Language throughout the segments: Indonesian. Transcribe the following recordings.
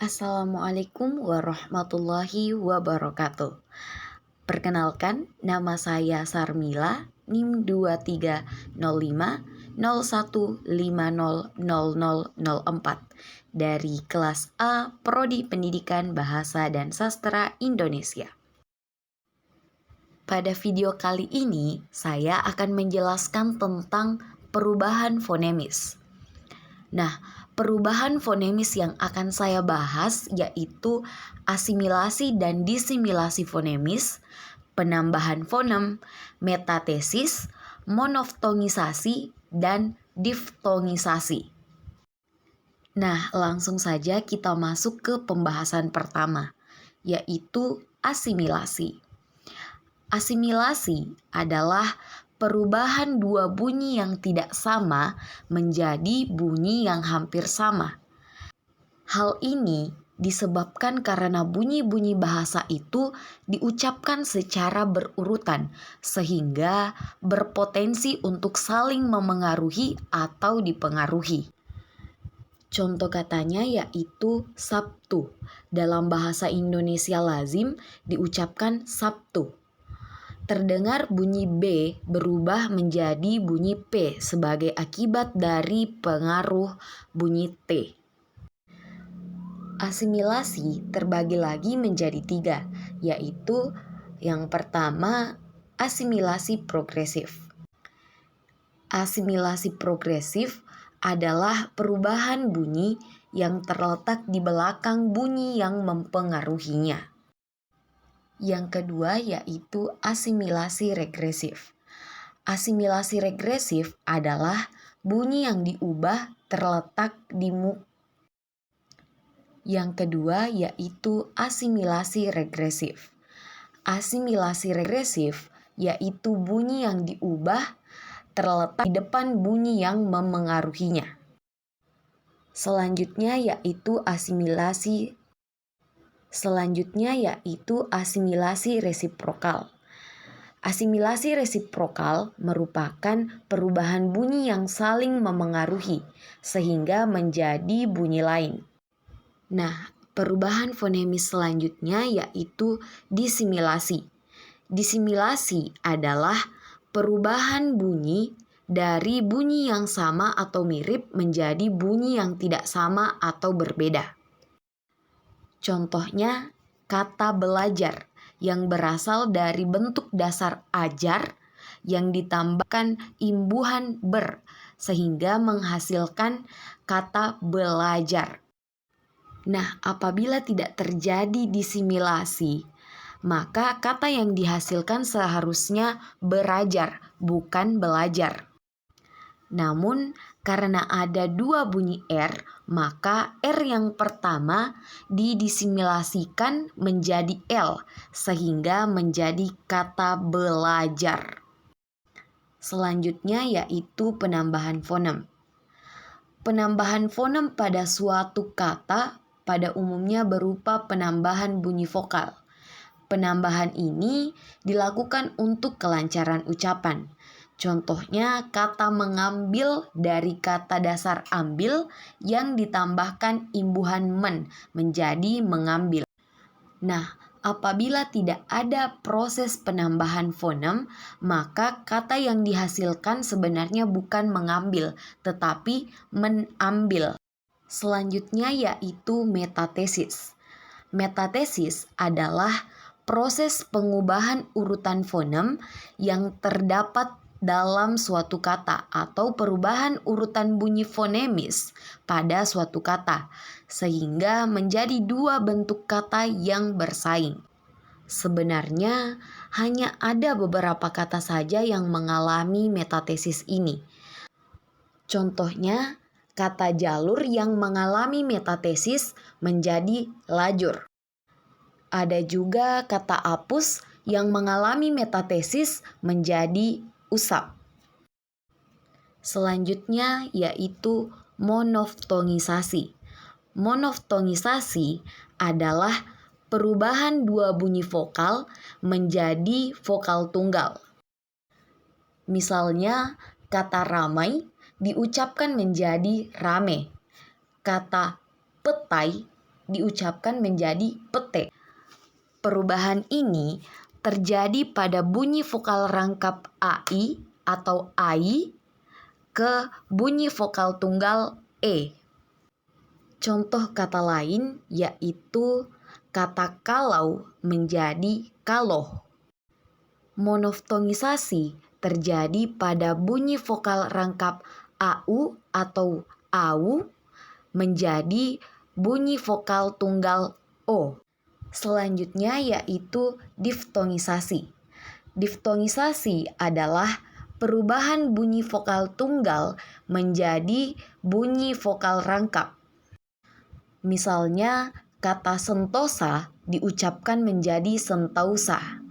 Assalamualaikum warahmatullahi wabarakatuh. Perkenalkan, nama saya Sarmila, NIM 230501500004 dari kelas A Prodi Pendidikan Bahasa dan Sastra Indonesia. Pada video kali ini, saya akan menjelaskan tentang perubahan fonemis. Nah, perubahan fonemis yang akan saya bahas yaitu asimilasi dan disimilasi fonemis, penambahan fonem, metatesis, monoftongisasi, dan diftongisasi. Nah, langsung saja kita masuk ke pembahasan pertama, yaitu asimilasi. Asimilasi adalah perubahan dua bunyi yang tidak sama menjadi bunyi yang hampir sama. Hal ini disebabkan karena bunyi-bunyi bahasa itu diucapkan secara berurutan sehingga berpotensi untuk saling memengaruhi atau dipengaruhi. Contoh katanya yaitu Sabtu. Dalam bahasa Indonesia lazim diucapkan Sabtu. Terdengar bunyi B berubah menjadi bunyi P sebagai akibat dari pengaruh bunyi T. Asimilasi terbagi lagi menjadi 3, yaitu yang pertama asimilasi progresif. Asimilasi progresif adalah perubahan bunyi yang terletak di belakang bunyi yang mempengaruhinya. Yang kedua yaitu asimilasi regresif. Asimilasi regresif adalah bunyi yang diubah terletak di Yang kedua yaitu asimilasi regresif. Asimilasi regresif yaitu bunyi yang diubah terletak di depan bunyi yang memengaruhinya. Selanjutnya yaitu asimilasi resiprokal. Asimilasi resiprokal merupakan perubahan bunyi yang saling memengaruhi sehingga menjadi bunyi lain. Nah, perubahan fonemis selanjutnya yaitu disimilasi. Disimilasi adalah perubahan bunyi dari bunyi yang sama atau mirip menjadi bunyi yang tidak sama atau berbeda. Contohnya, kata belajar yang berasal dari bentuk dasar ajar yang ditambahkan imbuhan ber sehingga menghasilkan kata belajar. Nah, apabila tidak terjadi disimilasi, maka kata yang dihasilkan seharusnya berajar, bukan belajar. Namun, karena ada dua bunyi R, maka R yang pertama didisimilasikan menjadi L, sehingga menjadi kata belajar. Selanjutnya yaitu penambahan fonem. Penambahan fonem pada suatu kata pada umumnya berupa penambahan bunyi vokal. Penambahan ini dilakukan untuk kelancaran ucapan. Contohnya kata mengambil dari kata dasar ambil yang ditambahkan imbuhan men menjadi mengambil. Nah, apabila tidak ada proses penambahan fonem, maka kata yang dihasilkan sebenarnya bukan mengambil, tetapi menambil. Selanjutnya yaitu metatesis. Metatesis adalah proses pengubahan urutan fonem yang terdapat dalam suatu kata atau perubahan urutan bunyi fonemis pada suatu kata sehingga menjadi dua bentuk kata yang bersaing. Sebenarnya hanya ada beberapa kata saja yang mengalami metatesis ini. Contohnya, kata jalur yang mengalami metatesis menjadi lajur. Ada juga kata apus yang mengalami metatesis menjadi usap. Selanjutnya yaitu monoftongisasi. Monoftongisasi adalah perubahan dua bunyi vokal menjadi vokal tunggal. Misalnya kata ramai diucapkan menjadi rame. Kata petai diucapkan menjadi pete. Perubahan ini terjadi pada bunyi vokal rangkap AI atau ai ke bunyi vokal tunggal e. Contoh kata lain yaitu kata kalau menjadi kaloh. Monoftonisasi terjadi pada bunyi vokal rangkap au atau au menjadi bunyi vokal tunggal o. Selanjutnya yaitu diftonisasi. Diftonisasi adalah perubahan bunyi vokal tunggal menjadi bunyi vokal rangkap. Misalnya kata sentosa diucapkan menjadi sentausa.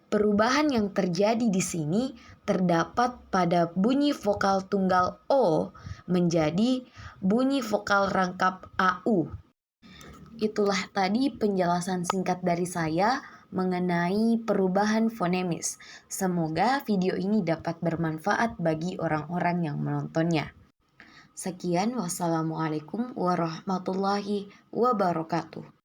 Perubahan yang terjadi di sini terdapat pada bunyi vokal tunggal o menjadi bunyi vokal rangkap au. Itulah tadi penjelasan singkat dari saya mengenai perubahan fonemis. Semoga video ini dapat bermanfaat bagi orang-orang yang menontonnya. Sekian, wassalamualaikum warahmatullahi wabarakatuh.